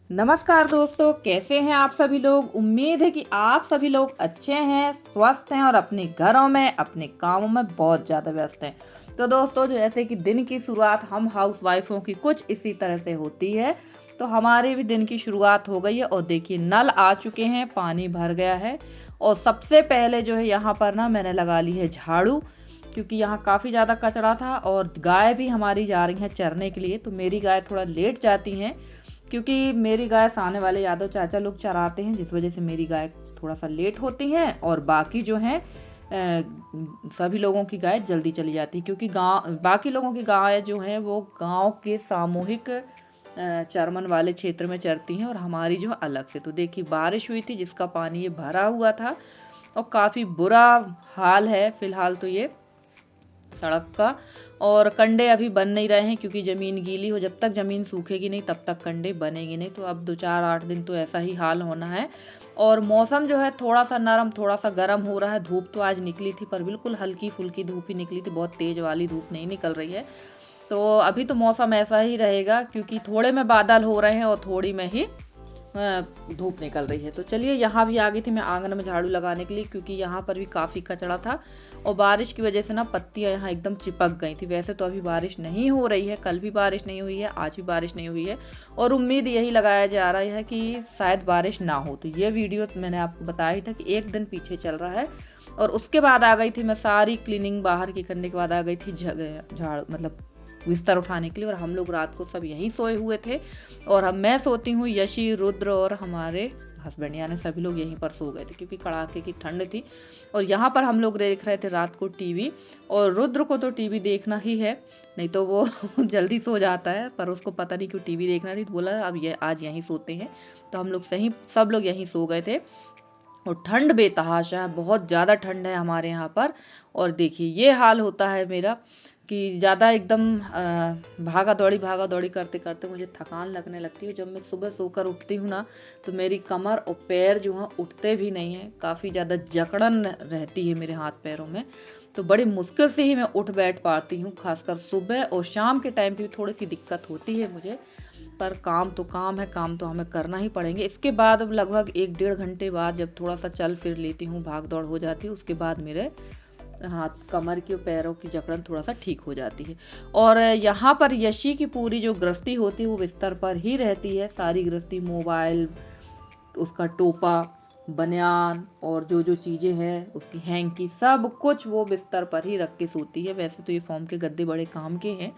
नमस्कार दोस्तों, कैसे हैं आप सभी लोग। उम्मीद है कि आप सभी लोग अच्छे हैं, स्वस्थ हैं और अपने घरों में अपने कामों में बहुत ज़्यादा व्यस्त हैं। तो दोस्तों, जैसे कि दिन की शुरुआत हम हाउस वाइफों की कुछ इसी तरह से होती है, तो हमारी भी दिन की शुरुआत हो गई है। और देखिए, नल आ चुके हैं, पानी भर गया है। और सबसे पहले जो है यहाँ पर ना मैंने लगा ली है झाड़ू, क्योंकि यहाँ काफ़ी ज़्यादा कचरा था। और गाय भी हमारी जा रही हैं चरने के लिए, तो मेरी गाय थोड़ा लेट जाती हैं क्योंकि मेरी गाय सामने वाले यादव चाचा लोग चराते हैं, जिस वजह से मेरी गाय थोड़ा सा लेट होती हैं। और बाकी जो हैं सभी लोगों की गाय जल्दी चली जाती है, क्योंकि गांव बाकी लोगों की गाय जो हैं वो गांव के सामूहिक चरमन वाले क्षेत्र में चरती हैं और हमारी जो अलग से। तो देखिए, बारिश हुई थी जिसका पानी ये भरा हुआ था और काफ़ी बुरा हाल है फिलहाल तो ये सड़क का। और कंडे अभी बन नहीं रहे हैं क्योंकि ज़मीन गीली हो, जब तक ज़मीन सूखेगी नहीं तब तक कंडे बनेंगे नहीं। तो अब 2 4 8 दिन तो ऐसा ही हाल होना है। और मौसम जो है थोड़ा सा नरम थोड़ा सा गर्म हो रहा है। धूप तो आज निकली थी, पर बिल्कुल हल्की फुल्की धूप ही निकली थी, बहुत तेज़ वाली धूप नहीं निकल रही है। तो अभी तो मौसम ऐसा ही रहेगा, क्योंकि थोड़े में बादल हो रहे हैं और थोड़ी में ही धूप निकल रही है। तो चलिए, यहाँ भी आ गई थी मैं आंगन में झाड़ू लगाने के लिए, क्योंकि यहाँ पर भी काफ़ी कचरा था और बारिश की वजह से ना पत्तियाँ यहाँ एकदम चिपक गई थी। वैसे तो अभी बारिश नहीं हो रही है, कल भी बारिश नहीं हुई है, आज भी बारिश नहीं हुई है और उम्मीद यही लगाया जा रहा है कि शायद बारिश ना हो। तो ये वीडियो मैंने आपको बताया ही था कि एक दिन पीछे चल रहा है। और उसके बाद आ गई थी मैं सारी क्लीनिंग बाहर की करने के बाद आ गई थी झाड़ मतलब बिस्तर उठाने के लिए। और हम लोग रात को सब यहीं सोए हुए थे और हम मैं सोती हूँ, यशी, रुद्र और हमारे हस्बैंड, यानी सभी लोग यहीं पर सो गए थे क्योंकि कड़ाके की ठंड थी। और यहाँ पर हम लोग देख रहे थे रात को टीवी। और रुद्र को तो टीवी देखना ही है, नहीं तो वो जल्दी सो जाता है, पर उसको पता नहीं क्यों टीवी देखना थी, तो बोला अब ये आज यहीं सोते हैं। तो हम लोग सब लोग यहीं सो गए थे। और ठंड बेतहाशा है, बहुत ज़्यादा ठंड है हमारे यहाँ पर। और देखिए, ये हाल होता है मेरा कि ज़्यादा एकदम भागा दौड़ी करते करते मुझे थकान लगने लगती है। जब मैं सुबह सोकर उठती हूँ ना, तो मेरी कमर और पैर जो हैं उठते भी नहीं हैं, काफ़ी ज़्यादा जकड़न रहती है मेरे हाथ पैरों में। तो बड़ी मुश्किल से ही मैं उठ बैठ पाती हूँ, खासकर सुबह और शाम के टाइम पे भी थोड़ी सी दिक्कत होती है मुझे। पर काम तो काम है, काम तो हमें करना ही पड़ेंगे। इसके बाद अब लगभग 1 1.5 घंटे बाद जब थोड़ा सा चल फिर लेती हूँ, भाग दौड़ हो जाती है, उसके बाद मेरे हाथ कमर की और पैरों की जकड़न थोड़ा सा ठीक हो जाती है। और यहाँ पर यशी की पूरी जो गृहस्थी होती है वो बिस्तर पर ही रहती है। सारी गृहस्थी, मोबाइल, उसका टोपा, बनियान और जो जो चीज़ें हैं उसकी हैंकी, सब कुछ वो बिस्तर पर ही रख के सोती है। वैसे तो ये फोम के गद्दे बड़े काम के हैं,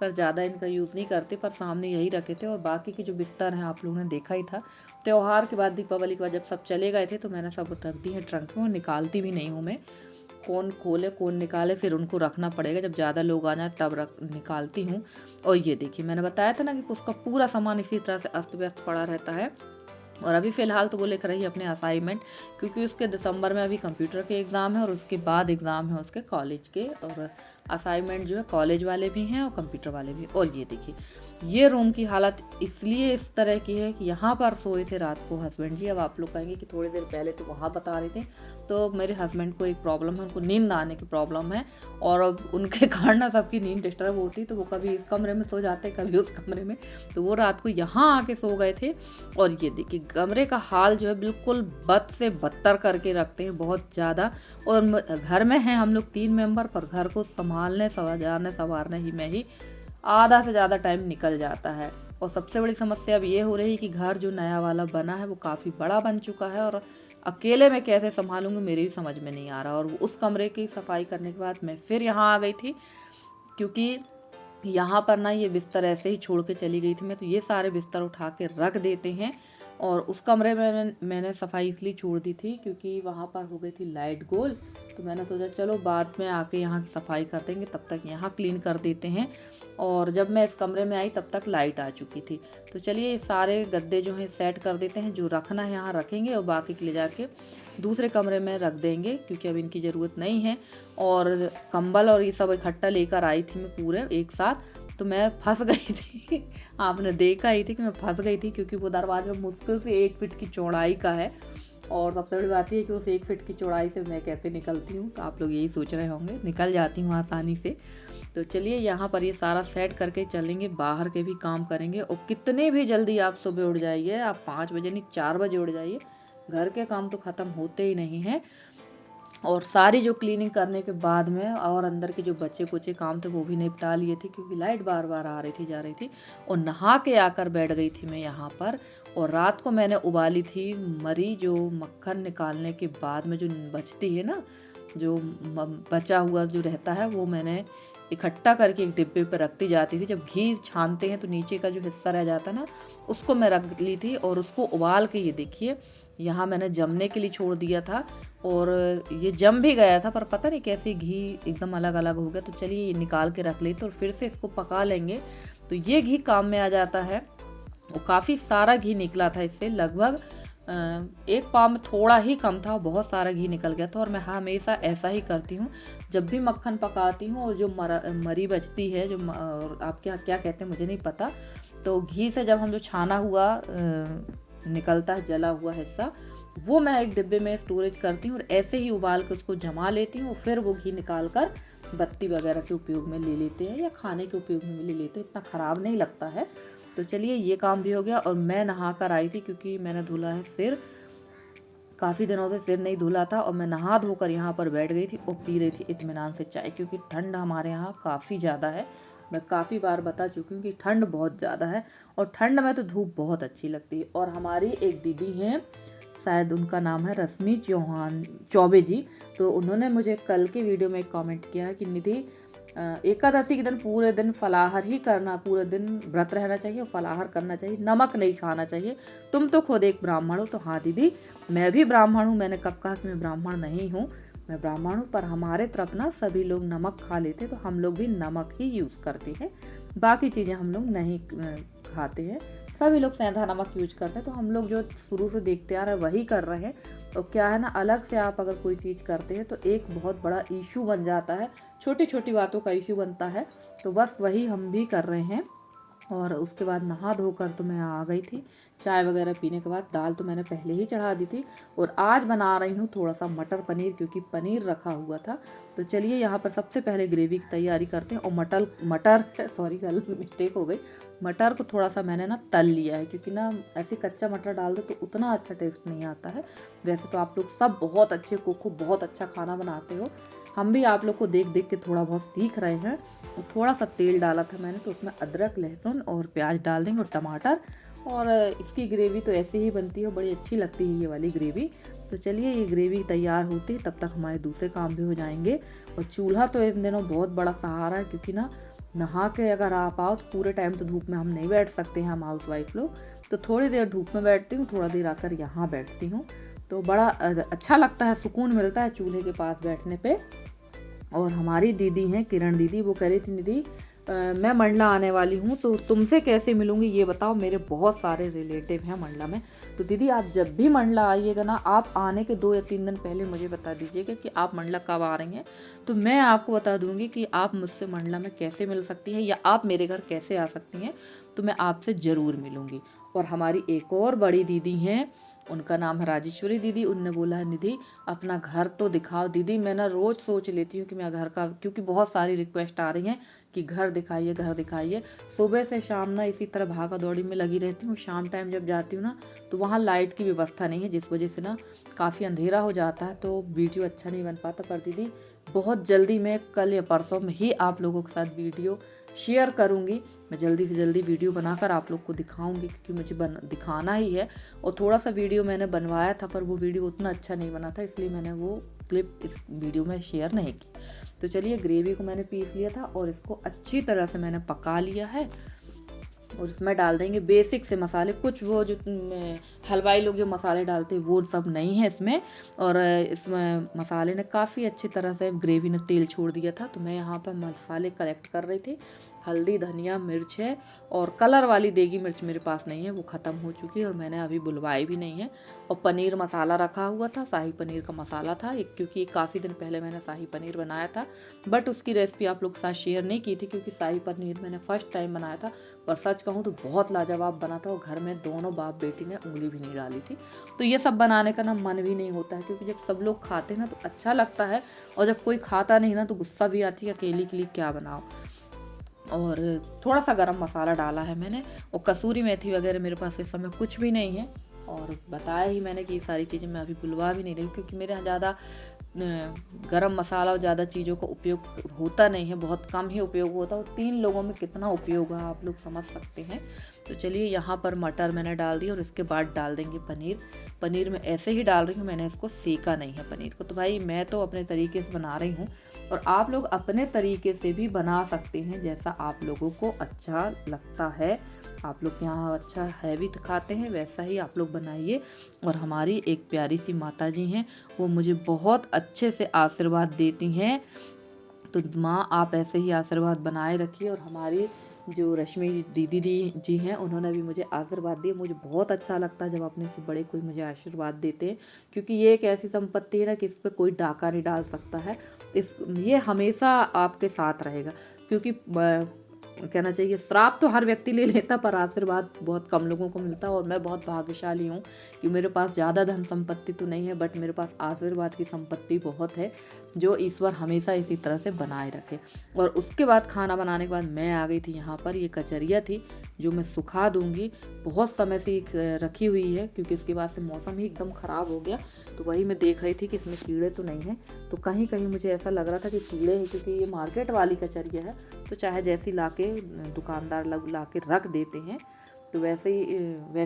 पर ज़्यादा इनका यूज़ नहीं करते, पर सामने यही रखे थे। और बाकी के जो बिस्तर हैं आप लोगों ने देखा ही था। त्यौहार के बाद, दीपावली के बाद जब सब चले गए थे, तो मैंने सब रख दी है ट्रंक में और निकालती भी नहीं हूँ मैं। कौन खोले कौन निकाले, फिर उनको रखना पड़ेगा, जब ज़्यादा लोग आ जाए तब निकालती हूँ। और ये देखिए, मैंने बताया था ना कि उसका पूरा सामान इसी तरह से अस्त व्यस्त पड़ा रहता है। और अभी फ़िलहाल तो वो लिख रही है अपने असाइनमेंट, क्योंकि उसके दिसंबर में अभी कंप्यूटर के एग्ज़ाम है और उसके बाद एग्ज़ाम है उसके कॉलेज के। और असाइनमेंट जो है कॉलेज वाले भी हैं और कंप्यूटर वाले भी। और ये देखिए, ये रूम की हालत इसलिए इस तरह की है कि यहाँ पर सोए थे रात को हस्बैंड जी। अब आप लोग कहेंगे कि थोड़ी देर पहले तो वहाँ बता रहे थे। तो मेरे हस्बैंड को एक प्रॉब्लम है, उनको नींद आने की प्रॉब्लम है और अब उनके कारण ना सबकी नींद डिस्टर्ब होती, तो वो कभी इस कमरे में सो जाते कभी उस कमरे में। तो वो रात को यहाँ आके सो गए थे। और ये देखिए, कमरे का हाल जो है बिल्कुल बद से बदतर करके रखते हैं, बहुत ज़्यादा। और घर में हैं हम लोग 3 मेंबर, पर घर को संभालने संवारने ही में ही आधा से ज़्यादा टाइम निकल जाता है। और सबसे बड़ी समस्या अब ये हो रही है कि घर जो नया वाला बना है वो काफ़ी बड़ा बन चुका है और अकेले मैं कैसे संभालूंगी मेरी भी समझ में नहीं आ रहा। और उस कमरे की सफाई करने के बाद मैं फिर यहाँ आ गई थी, क्योंकि यहाँ पर ना ये बिस्तर ऐसे ही छोड़ के चली गई थी मैं, तो ये सारे बिस्तर उठा के रख देते हैं। और उस कमरे में मैंने सफाई इसलिए छोड़ दी थी क्योंकि वहाँ पर हो गई थी लाइट गोल। तो मैंने सोचा चलो बाद में आके यहाँ की सफाई कर देंगे, तब तक यहाँ क्लीन कर देते हैं। और जब मैं इस कमरे में आई तब तक लाइट आ चुकी थी। तो चलिए, सारे गद्दे जो हैं सेट कर देते हैं, जो रखना है यहाँ रखेंगे और बाकी के ले जाके दूसरे कमरे में रख देंगे, क्योंकि अब इनकी ज़रूरत नहीं है। और कंबल और ये सब इकट्ठा लेकर आई थी मैं पूरे एक साथ, तो मैं फंस गई थी। आपने देखा ही थी कि मैं फंस गई थी, क्योंकि वो दरवाज़ा मुश्किल से 1 फीट की चौड़ाई का है। और सबसे बड़ी बात है कि उस 1 फीट की चौड़ाई से मैं कैसे निकलती हूँ, तो आप लोग यही सोच रहे होंगे। निकल जाती हूँ आसानी से। तो चलिए यहाँ पर ये सारा सेट करके चलेंगे, बाहर के भी काम करेंगे। और कितने भी जल्दी आप सुबह उठ जाइए, आप 5 बजे नहीं 4 बजे उठ जाइए, घर के काम तो ख़त्म होते ही नहीं हैं। और सारी जो क्लीनिंग करने के बाद में और अंदर के जो बचे कुचे काम थे वो भी निपटा लिए थे, क्योंकि लाइट बार बार आ रही थी जा रही थी। और नहा के आकर बैठ गई थी मैं यहाँ पर। और रात को मैंने उबाली थी मरी, जो मक्खन निकालने के बाद में जो बचती है ना, जो बचा हुआ जो रहता है, वो मैंने इकट्ठा करके एक डिब्बे पर रखती जाती थी। जब घी छानते हैं तो नीचे का जो हिस्सा रह जाता है ना, उसको मैं रख ली थी। और उसको उबाल के ये देखिए यहाँ मैंने जमने के लिए छोड़ दिया था, और ये जम भी गया था, पर पता नहीं कैसे घी एकदम अलग अलग हो गया। तो चलिए ये निकाल के रख लेते और फिर से इसको पका लेंगे, तो ये घी काम में आ जाता है। और काफ़ी सारा घी निकला था इससे, लगभग एक पाव में थोड़ा ही कम था, बहुत सारा घी निकल गया था। और मैं हमेशा ऐसा ही करती हूँ, जब भी मक्खन पकाती हूँ और जो मरी बचती है, जो आपके यहाँ क्या कहते हैं मुझे नहीं पता, तो घी से जब हम जो छाना हुआ निकलता है जला हुआ हिस्सा, वो मैं एक डिब्बे में स्टोरेज करती हूँ और ऐसे ही उबाल के उसको जमा लेती हूँ। फिर वो घी निकाल कर बत्ती वगैरह के उपयोग में ले लेते हैं या खाने के उपयोग में ले लेते हैं, इतना ख़राब नहीं लगता है। तो चलिए ये काम भी हो गया। और मैं नहा कर आई थी, क्योंकि मैंने धुला है सिर, काफ़ी दिनों से सिर नहीं धुला था। और मैं नहा धोकर यहाँ पर बैठ गई थी और पी रही थी इत्मीनान से चाय, क्योंकि ठंड हमारे यहाँ काफ़ी ज़्यादा है। मैं काफ़ी बार बता चुकी हूँ कि ठंड बहुत ज़्यादा है, और ठंड में तो धूप बहुत अच्छी लगती है। और हमारी एक दीदी हैं, शायद उनका नाम है रश्मि चौबे जी, तो उन्होंने मुझे कल के वीडियो में एक कमेंट किया है कि निधि एकादशी के दिन पूरे दिन फलाहार ही करना, पूरे दिन व्रत रहना चाहिए और फलाहार करना चाहिए, नमक नहीं खाना चाहिए। तुम तो खुद एक ब्राह्मण हो। तो हाँ दीदी, मैं भी ब्राह्मण हूँ, मैंने कब कहा कि मैं ब्राह्मण नहीं हूँ, मैं ब्राह्मण हूँ। पर हमारे तरफ ना सभी लोग नमक खा लेते, तो हम लोग भी नमक ही यूज़ करते हैं, बाकी चीज़ें हम लोग नहीं खाते हैं। सभी लोग सेंधा नमक यूज करते हैं, तो हम लोग जो शुरू से देखते आ रहे हैं वही कर रहे हैं। तो क्या है ना, अलग से आप अगर कोई चीज़ करते हैं तो एक बहुत बड़ा इशू बन जाता है, छोटी छोटी बातों का इशू बनता है। तो बस वही हम भी कर रहे हैं। और उसके बाद नहा धोकर तो मैं आ गई थी, चाय वगैरह पीने के बाद। दाल तो मैंने पहले ही चढ़ा दी थी, और आज बना रही हूँ थोड़ा सा मटर पनीर, क्योंकि पनीर रखा हुआ था। तो चलिए यहाँ पर सबसे पहले ग्रेवी की तैयारी करते हैं। और मटर सॉरी गल मिस्टेक हो गई, मटर को थोड़ा सा मैंने ना तल लिया है, क्योंकि ना ऐसे कच्चा मटर डाल दो तो उतना अच्छा टेस्ट नहीं आता है। वैसे तो आप लोग सब बहुत अच्छे कुक हो, बहुत अच्छा खाना बनाते हो, हम भी आप लोग को देख देख के थोड़ा बहुत सीख रहे हैं। और थोड़ा सा तेल डाला था मैंने, तो उसमें अदरक लहसुन और प्याज डाल देंगे और टमाटर। और इसकी ग्रेवी तो ऐसे ही बनती है, बड़ी अच्छी लगती है ये वाली ग्रेवी। तो चलिए ये ग्रेवी तैयार होती है, तब तक हमारे दूसरे काम भी हो जाएंगे। और चूल्हा तो इन दिनों बहुत बड़ा सहारा है, क्योंकि ना नहा के अगर आप आओ तो पूरे टाइम तो धूप में हम नहीं बैठ सकते हैं, हम हाउस वाइफ लोग। तो थोड़ी देर धूप में बैठती हूँ, थोड़ा देर आकर यहाँ बैठती हूँ, तो बड़ा अच्छा लगता है, सुकून मिलता है चूल्हे के पास बैठने पे। और हमारी दीदी हैं किरण दीदी, वो कह रही थी निधि मैं मंडला आने वाली हूँ, तो तुमसे कैसे मिलूँगी ये बताओ, मेरे बहुत सारे रिलेटिव हैं मंडला में। तो दीदी आप जब भी मंडला आइएगा ना, आप आने के 2 या 3 दिन पहले मुझे बता दीजिएगा कि आप मंडला कब आ रही हैं, तो मैं आपको बता दूँगी कि आप मुझसे मंडला में कैसे मिल सकती हैं, या आप मेरे घर कैसे आ सकती हैं, तो मैं आपसे ज़रूर मिलूँगी। और हमारी एक और बड़ी दीदी हैं, उनका नाम है राजेश्वरी दीदी। उनने बोला है निधि अपना घर तो दिखाओ। दीदी मैं ना रोज़ सोच लेती हूँ कि मैं घर का, क्योंकि बहुत सारी रिक्वेस्ट आ रही हैं कि घर दिखाइए घर दिखाइए। सुबह से शाम ना इसी तरह भागा दौड़ी में लगी रहती हूँ। शाम टाइम जब जाती हूँ ना, तो वहाँ लाइट की व्यवस्था नहीं है, जिस वजह से ना काफ़ी अंधेरा हो जाता है, तो वीडियो अच्छा नहीं बन पाता। पर दीदी बहुत जल्दी मैं कल या परसों में ही आप लोगों के साथ वीडियो शेयर करूँगी। मैं जल्दी से जल्दी वीडियो बनाकर आप लोग को दिखाऊंगी, क्योंकि मुझे दिखाना ही है। और थोड़ा सा वीडियो मैंने बनवाया था, पर वो वीडियो उतना अच्छा नहीं बना था, इसलिए मैंने वो क्लिप इस वीडियो में शेयर नहीं की। तो चलिए ग्रेवी को मैंने पीस लिया था और इसको अच्छी तरह से मैंने पका लिया है। और इसमें डाल देंगे बेसिक से मसाले, कुछ वो जो हलवाई लोग जो मसाले डालते हैं वो सब नहीं है इसमें। और इसमें मसाले ने काफ़ी अच्छी तरह से, ग्रेवी ने तेल छोड़ दिया था, तो मैं यहाँ पर मसाले कलेक्ट कर रही थी। हल्दी, धनिया, मिर्च है और कलर वाली देगी मिर्च मेरे पास नहीं है, वो ख़त्म हो चुकी है और मैंने अभी बुलवाई भी नहीं है। और पनीर मसाला रखा हुआ था, शाही पनीर का मसाला था एक, क्योंकि काफ़ी दिन पहले मैंने शाही पनीर बनाया था, बट उसकी रेसिपी आप लोग के साथ शेयर नहीं की थी क्योंकि शाही पनीर मैंने फर्स्ट टाइम बनाया था। पर सच कहूँ तो बहुत लाजवाब बना था और घर में दोनों बाप बेटी ने उंगली भी नहीं डाली थी। तो ये सब बनाने का ना मन भी नहीं होता है, क्योंकि जब सब लोग खाते हैं ना तो अच्छा लगता है, और जब कोई खाता नहीं ना तो गुस्सा भी आती है अकेली के लिए क्या बनाओ। और थोड़ा सा गरम मसाला डाला है मैंने, और कसूरी मेथी वगैरह मेरे पास इस समय कुछ भी नहीं है। और बताया ही मैंने कि ये सारी चीज़ें मैं अभी बुलवा भी नहीं रही, क्योंकि मेरे यहाँ ज़्यादा गरम मसाला और ज़्यादा चीज़ों का उपयोग होता नहीं है, बहुत कम ही उपयोग होता है। और 3 लोगों में कितना उपयोग है आप लोग समझ सकते हैं। तो चलिए यहाँ पर मटर मैंने डाल दिया और इसके बाद डाल देंगे पनीर। पनीर मैं ऐसे ही डाल रही हूँ, मैंने इसको सेका नहीं है पनीर को। तो भाई मैं तो अपने तरीके से बना रही हूँ, और आप लोग अपने तरीके से भी बना सकते हैं जैसा आप लोगों को अच्छा लगता है। आप लोग यहाँ अच्छा हैवी खाते हैं वैसा ही आप लोग बनाइए। और हमारी एक प्यारी सी माता जी हैं, वो मुझे बहुत अच्छे से आशीर्वाद देती हैं। तो माँ आप ऐसे ही आशीर्वाद बनाए रखिए। और हमारी जो रश्मि दीदी जी हैं, उन्होंने भी मुझे आशीर्वाद दिया। मुझे बहुत अच्छा लगता है जब अपने से बड़े कोई मुझे आशीर्वाद देते हैं, क्योंकि ये एक ऐसी संपत्ति है ना कि इस पर कोई डाका नहीं डाल सकता है। ये हमेशा आपके साथ रहेगा, क्योंकि कहना चाहिए श्राप तो हर व्यक्ति ले लेता, पर आशीर्वाद बहुत कम लोगों को मिलता है। और मैं बहुत भाग्यशाली हूँ कि मेरे पास ज़्यादा धन संपत्ति तो नहीं है, बट मेरे पास आशीर्वाद की संपत्ति बहुत है, जो ईश्वर हमेशा इसी तरह से बनाए रखे। और उसके बाद खाना बनाने के बाद मैं आ गई थी यहाँ पर, ये कचरिया थी जो मैं सुखा दूँगी। बहुत समय से रखी हुई है, क्योंकि इसके बाद से मौसम ही एकदम ख़राब हो गया। तो वही मैं देख रही थी कि इसमें कीड़े तो नहीं हैं। तो कहीं कहीं मुझे ऐसा लग रहा था कि कीड़े हैं, क्योंकि ये मार्केट वाली कचरिया है, तो चाहे जैसी लाके दुकानदार ला के रख देते हैं, तो वैसे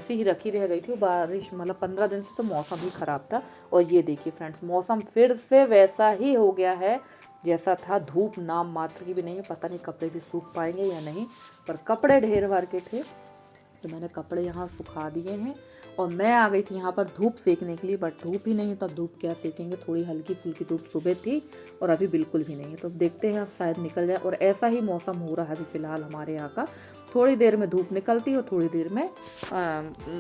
ही रखी रह गई थी। बारिश मतलब 15 दिन से तो मौसम ही ख़राब था। और ये देखिए फ्रेंड्स, मौसम फिर से वैसा ही हो गया है जैसा था। धूप नाम मात्र की भी नहीं है, पता नहीं कपड़े भी सूख पाएंगे या नहीं, पर कपड़े ढेर भर के थे, तो मैंने कपड़े यहाँ सुखा दिए हैं। और मैं आ गई थी यहाँ पर धूप सेकने के लिए, बट धूप ही नहीं है, तो अब धूप क्या सेकेंगे। थोड़ी हल्की फुल्की धूप सुबह थी और अभी बिल्कुल भी नहीं है, तो देखते हैं अब शायद निकल जाए। और ऐसा ही मौसम हो रहा है अभी फ़िलहाल हमारे यहाँ का। थोड़ी देर में धूप निकलती है और थोड़ी देर में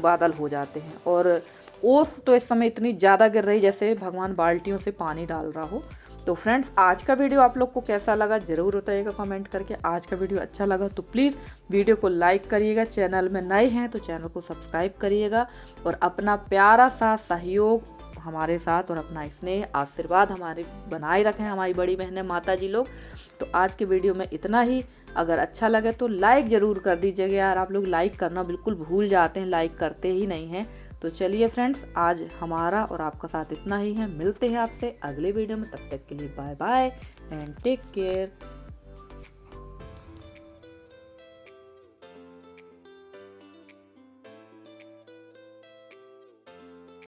बादल हो जाते हैं। और ओस तो इस समय इतनी ज़्यादा गिर रही जैसे भगवान बाल्टियों से पानी डाल रहा हो। तो फ्रेंड्स, आज का वीडियो आप लोग को कैसा लगा ज़रूर बताइएगा कमेंट करके। आज का वीडियो अच्छा लगा तो प्लीज़ वीडियो को लाइक करिएगा, चैनल में नए हैं तो चैनल को सब्सक्राइब करिएगा, और अपना प्यारा सा सहयोग हमारे साथ और अपना स्नेह आशीर्वाद हमारे बनाए रखें, हमारी बड़ी बहनें माता जी लोग। तो आज के वीडियो में इतना ही। अगर अच्छा लगे तो लाइक ज़रूर कर दीजिएगा यार, आप लोग लाइक करना बिल्कुल भूल जाते हैं, लाइक करते ही नहीं हैं। तो चलिए फ्रेंड्स, आज हमारा और आपका साथ इतना ही है। मिलते हैं आपसे अगले वीडियो में, तब तक के लिए bye bye and take care.